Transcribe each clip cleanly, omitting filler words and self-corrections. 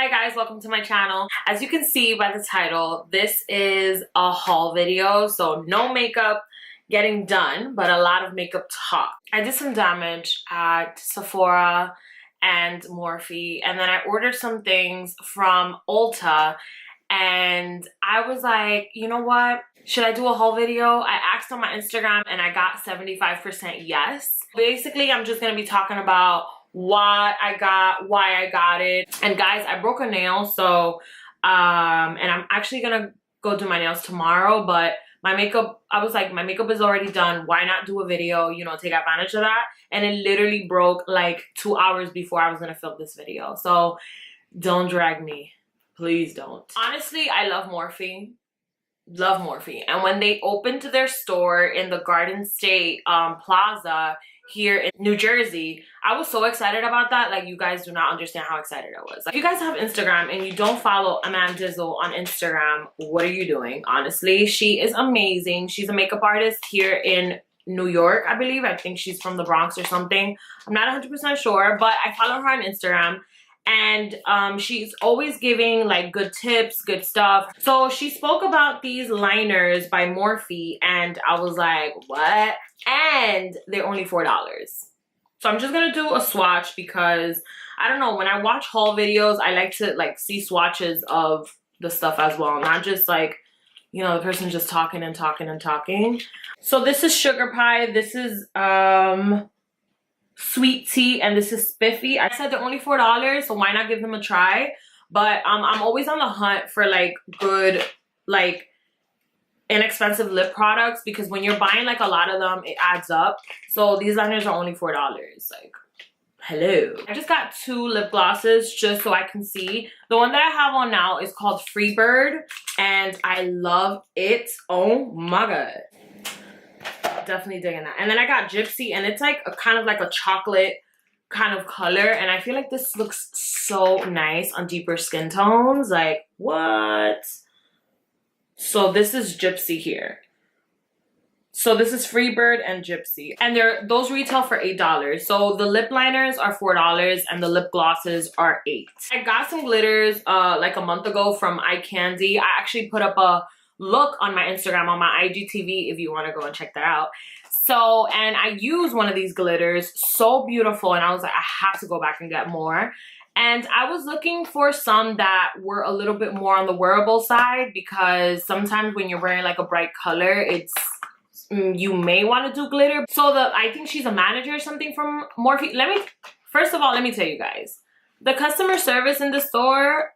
Hi guys, welcome to my channel. As you can see by the title, this is a haul video, so no makeup getting done, but a lot of makeup talk. I did some damage at Sephora and Morphe, and then I ordered some things from Ulta, and I was like, you know what? Should I do a haul video? I asked on my Instagram and I got 75% yes. Basically, I'm just gonna be talking about why I got it. And guys, I broke a nail, so and I'm actually gonna go do my nails tomorrow, but my makeup, I was like, my makeup is already done, why not do a video, you know, take advantage of that? And it literally broke like 2 hours before I was gonna film this video, so don't drag me, please don't. Honestly, I love Morphe. Love Morphe. And when they opened their store in the Garden State Plaza here in New Jersey, I was so excited about that. Like, you guys do not understand how excited I was. If you guys have Instagram and you don't follow Amanda Dizzle on Instagram, what are you doing? Honestly, she is amazing. She's a makeup artist here in New York, I believe. I think she's from the Bronx or something. I'm not 100% sure, but I follow her on Instagram. And she's always giving like good tips, good stuff. So she spoke about these liners by Morphe, and I was like, what? And they're only $4. So I'm just gonna do a swatch because I don't know, when I watch haul videos, I like to like see swatches of the stuff as well, not just like, you know, the person just talking and talking and talking. So this is Sugar Pie, this is Sweet Tea, and this is Spiffy. I said they're only $4, so why not give them a try? But I'm always on the hunt for like good, like inexpensive lip products, because when you're buying like a lot of them, it adds up. So these liners are only $4. Like, hello. I just got 2 lip glosses just so I can see. The one that I have on now is called Freebird, and I love it. Oh my god. Definitely digging that. And then I got Gypsy, and it's like a kind of like a chocolate kind of color, and I feel like this looks so nice on deeper skin tones. Like, what? So this is Gypsy here. So this is Freebird and Gypsy, and those retail for $8. So the lip liners are $4 and the lip glosses are $8. I got some glitters like a month ago from Kandy. I actually put up a look on my Instagram, on my IGTV, if you want to go and check that out. So, and I used one of these glitters, so beautiful, and I was like, I have to go back and get more. And I was looking for some that were a little bit more on the wearable side, because sometimes when you're wearing like a bright color, it's you may want to do glitter. So I think she's a manager or something from Morphe. First of all, let me tell you guys, the customer service in the store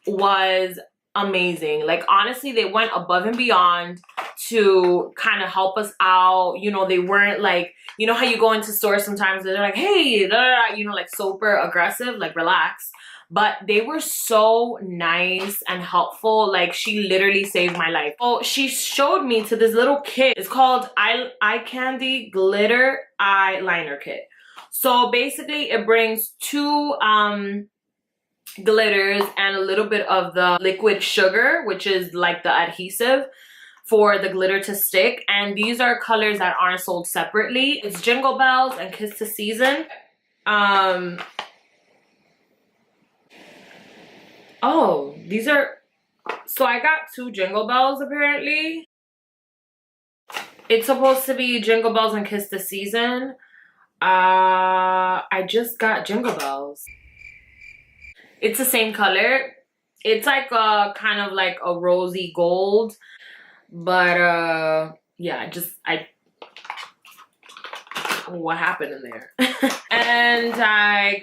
was amazing. Like, honestly, they went above and beyond to kind of help us out. You know, they weren't like, you know how you go into stores sometimes they're like, hey, da, da, da, you know, like super aggressive, like relax. But they were so nice and helpful. Like, she literally saved my life. Oh, she showed me to this little kit. It's called Eye Candy Glitter Eyeliner Kit. So basically it brings 2 glitters and a little bit of the liquid sugar, which is like the adhesive for the glitter to stick. And these are colors that aren't sold separately. It's Jingle Bells and Kiss the Season. Oh, these are, so I got 2 Jingle Bells apparently. It's supposed to be Jingle Bells and Kiss the Season. I just got Jingle Bells. It's the same color. It's like a kind of like a rosy gold, but yeah, what happened in there? And I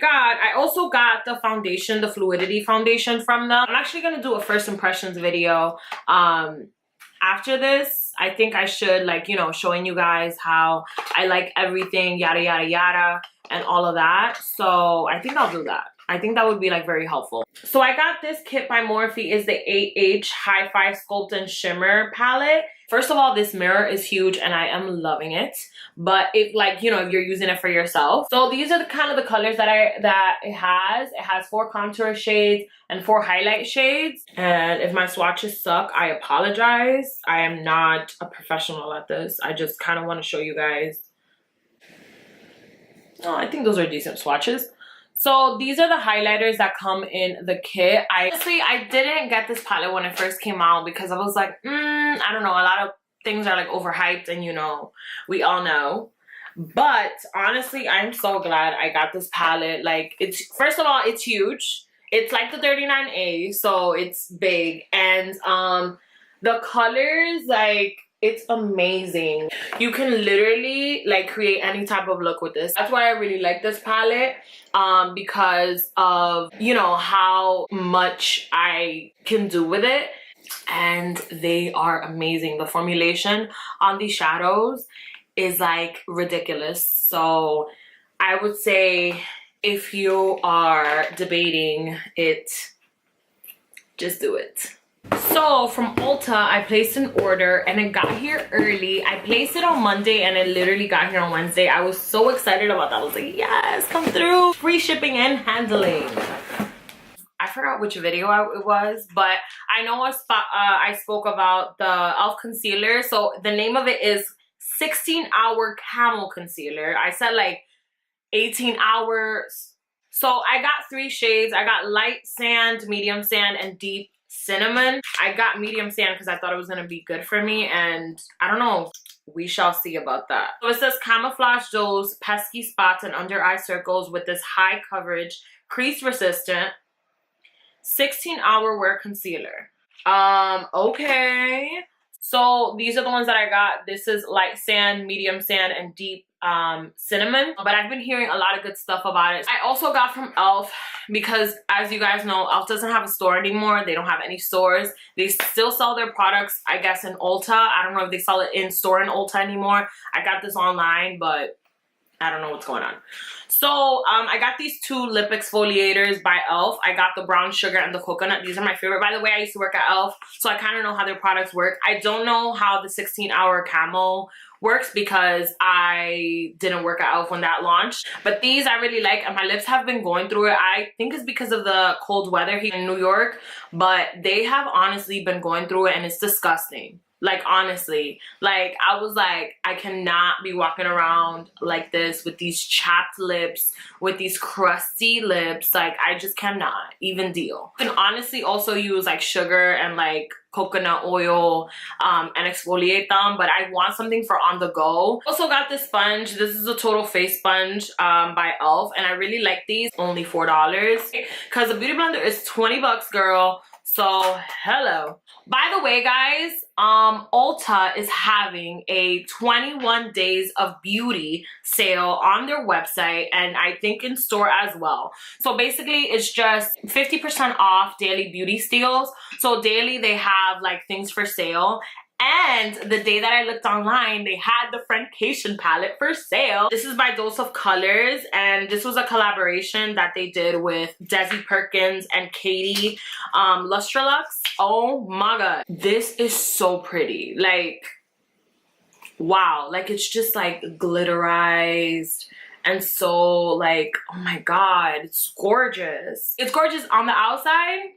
also got the foundation, the Fluidity foundation from them. I'm actually gonna do a first impressions video after this. I think I should, like, you know, showing you guys how I like everything, yada yada yada, and all of that. So I think I'll do that. I think that would be like very helpful. So I got this kit by Morphe. Is the 8H Hi-Fi Sculpt and Shimmer palette. First of all, this mirror is huge and I am loving it. But it, like, you know, you're using it for yourself. So these are the kind of the colors that it has. It has 4 contour shades and 4 highlight shades. And if my swatches suck, I apologize. I am not a professional at this. I just kind of want to show you guys. Oh, I think those are decent swatches. So these are the highlighters that come in the kit. Honestly, I didn't get this palette when it first came out because I was like, I don't know, a lot of things are like overhyped, and you know, we all know. But honestly, I'm so glad I got this palette. Like, it's, first of all, it's huge. It's like the 39A, so it's big. And the colors, like, it's amazing. You can literally like create any type of look with this. That's why I really like this palette, because of, you know, how much I can do with it. And they are amazing. The formulation on these shadows is like ridiculous. So I would say if you are debating it, just do it. So from Ulta, I placed an order and it got here early. I placed it on Monday and it literally got here on Wednesday. I was so excited about that. I was like, yes, come through. Free shipping and handling. I forgot which video it was, but I know I spoke about the e.l.f. concealer. So the name of it is 16-hour Camo concealer. I said like 18 hours. So I got 3 shades. I got light sand, medium sand, and deep cinnamon. I got medium sand because I thought it was going to be good for me, and I don't know. We shall see about that. So it says camouflage those pesky spots and under eye circles with this high coverage, crease resistant 16-hour wear concealer. Okay. So these are the ones that I got. This is light sand, medium sand, and deep cinnamon. But I've been hearing a lot of good stuff about it. I also got from e.l.f. because, as you guys know, e.l.f. doesn't have a store anymore. They don't have any stores. They still sell their products, I guess, in Ulta. I don't know if they sell it in store in Ulta anymore. I got this online, but I don't know what's going on. So I got these 2 lip exfoliators by e.l.f. I got the brown sugar and the coconut. These are my favorite. By the way, I used to work at e.l.f., so I kind of know how their products work. I don't know how the 16-hour Camo works because I didn't work at e.l.f. when that launched. But these I really like, and my lips have been going through it. I think it's because of the cold weather here in New York, but they have honestly been going through it, and it's disgusting. Like, honestly, like, I was like, I cannot be walking around like this with these chapped lips, with these crusty lips. Like, I just cannot even deal. You can honestly also use like sugar and like coconut oil and exfoliate them, but I want something for on the go. Also got this sponge. This is a total face sponge by e.l.f. and I really like these. Only $4 because the beauty blender is 20 bucks, girl. So hello. By the way, guys, Ulta is having a 21 days of beauty sale on their website, and I think in store as well. So basically it's just 50% off daily beauty steals. So daily they have like things for sale. And the day that I looked online, they had the Friendcation palette for sale. This is by Dose of Colors, and this was a collaboration that they did with Desi Perkins and Katy, Lustrelux. Oh my god. This is so pretty. Like, wow. Like, it's just like glitterized and so like, oh my god, it's gorgeous. It's gorgeous on the outside.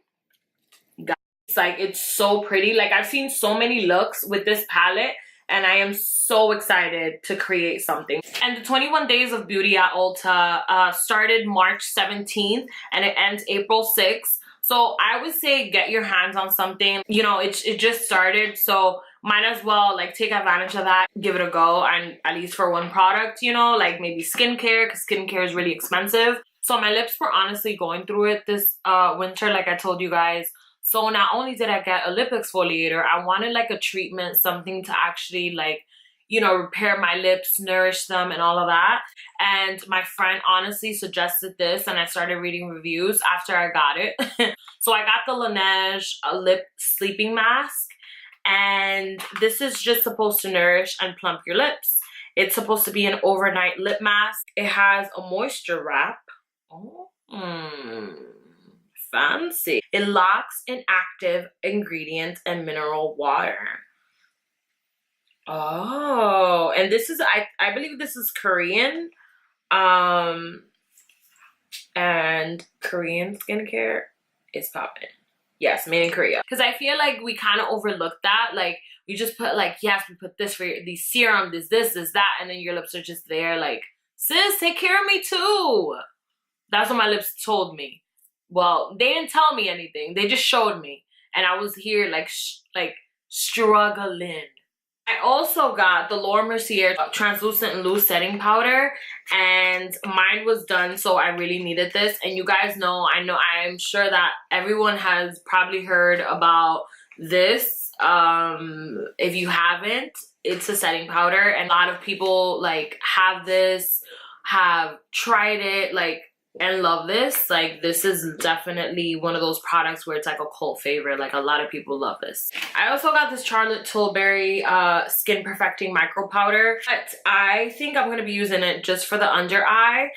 Like, it's so pretty. Like, I've seen so many looks with this palette, and I am so excited to create something. And the 21 days of beauty at Ulta started March 17th and it ends April 6th. So I would say get your hands on something. You know, it just started, so might as well like take advantage of that, give it a go, and at least for one product, you know, like maybe skincare, because skincare is really expensive. So my lips were honestly going through it this winter, like I told you guys. So not only did I get a lip exfoliator, I wanted like a treatment, something to actually like, you know, repair my lips, nourish them, and all of that. And my friend honestly suggested this, and I started reading reviews after I got it. So I got the Laneige lip sleeping mask, and this is just supposed to nourish and plump your lips. It's supposed to be an overnight lip mask. It has a moisture wrap. Oh, fancy. It locks in active ingredients and mineral water. Oh, and this is, I believe this is Korean. And Korean skincare is popping. Yes, made in Korea. Because I feel like we kind of overlooked that. Like, we just put like, yes, we put this for these serum, this, that, and then your lips are just there. Like, sis, take care of me too. That's what my lips told me. Well, they didn't tell me anything. They just showed me. And I was here like struggling. I also got the Laura Mercier translucent loose setting powder, and mine was done, so I really needed this. And you guys know, I'm sure that everyone has probably heard about this. If you haven't, it's a setting powder, and a lot of people like have this, have tried it, like, and love this. Like, this is definitely one of those products where it's like a cult favorite. Like, a lot of people love this. I also got this Charlotte Tilbury skin perfecting micro powder, but I think I'm gonna be using it just for the under eye,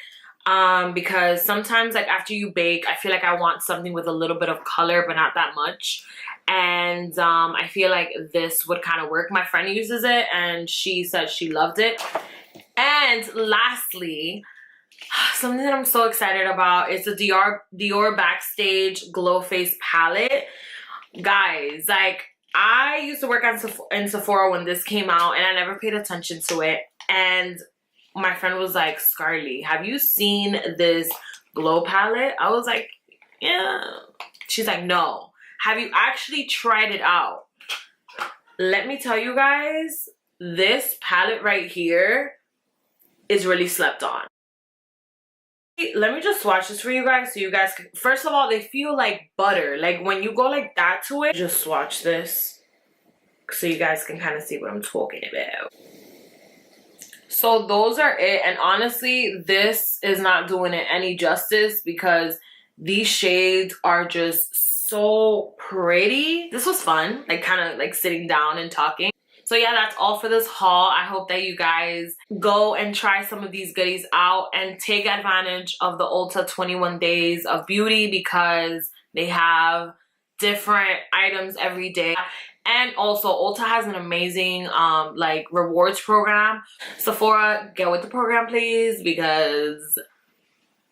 because sometimes, like, after you bake, I feel like I want something with a little bit of color but not that much. And I feel like this would kind of work. My friend uses it and she said she loved it. And lastly, something that I'm so excited about is the Dior Backstage Glow Face Palette. Guys, like, I used to work in Sephora when this came out, and I never paid attention to it. And my friend was like, Scarlyrey, have you seen this glow palette? I was like, yeah. She's like, no. Have you actually tried it out? Let me tell you guys, this palette right here is really slept on. Let me just swatch this for you guys so you guys can, first of all, they feel like butter. Like, when you go like that to it, just swatch this so you guys can kind of see what I'm talking about. So those are it, and honestly, this is not doing it any justice because these shades are just so pretty. This was fun, like, kind of like sitting down and talking. So yeah, that's all for this haul. I hope that you guys go and try some of these goodies out and take advantage of the Ulta 21 Days of Beauty, because they have different items every day. And also, Ulta has an amazing like rewards program. Sephora, get with the program please, because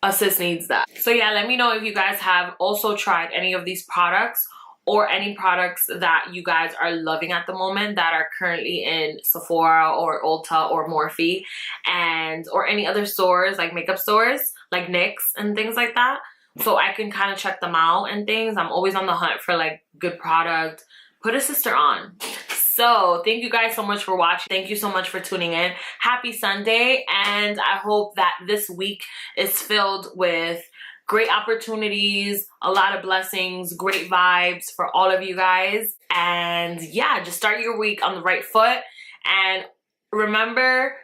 a sis needs that. So yeah, let me know if you guys have also tried any of these products, or any products that you guys are loving at the moment that are currently in Sephora or Ulta or Morphe, and or any other stores, like makeup stores like NYX and things like that, so I can kind of check them out and things. I'm always on the hunt for like good product. Put a sister on. So thank you guys so much for watching. Thank you so much for tuning in. Happy Sunday, and I hope that this week is filled with great opportunities, a lot of blessings, great vibes for all of you guys. And yeah, just start your week on the right foot. And remember,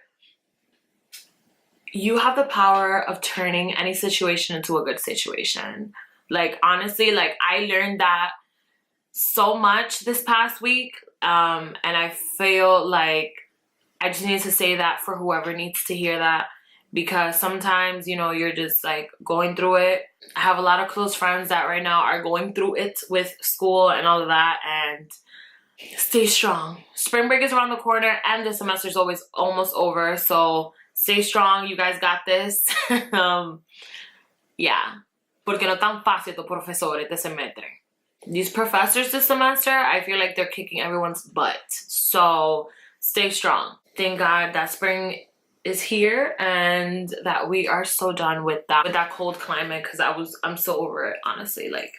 you have the power of turning any situation into a good situation. Like, honestly, like, I learned that so much this past week. And I feel like I just need to say that for whoever needs to hear that. Because sometimes, you know, you're just like going through it. I have a lot of close friends that right now are going through it with school and all of that, and stay strong. Spring break is around the corner and the semester is always almost over, so stay strong. You guys got this. Yeah, porque no tan fácil tu profesor este semestre. These professors this semester, I feel like they're kicking everyone's butt. So stay strong. Thank God that spring is here and that we are so done with that cold climate, because I'm so over it, honestly. Like,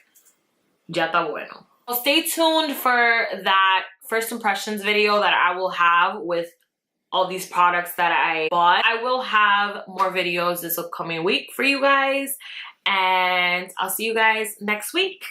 ya está bueno. So stay tuned for that first impressions video that I will have with all these products that I bought. I will have more videos this upcoming week for you guys, and I'll see you guys next week.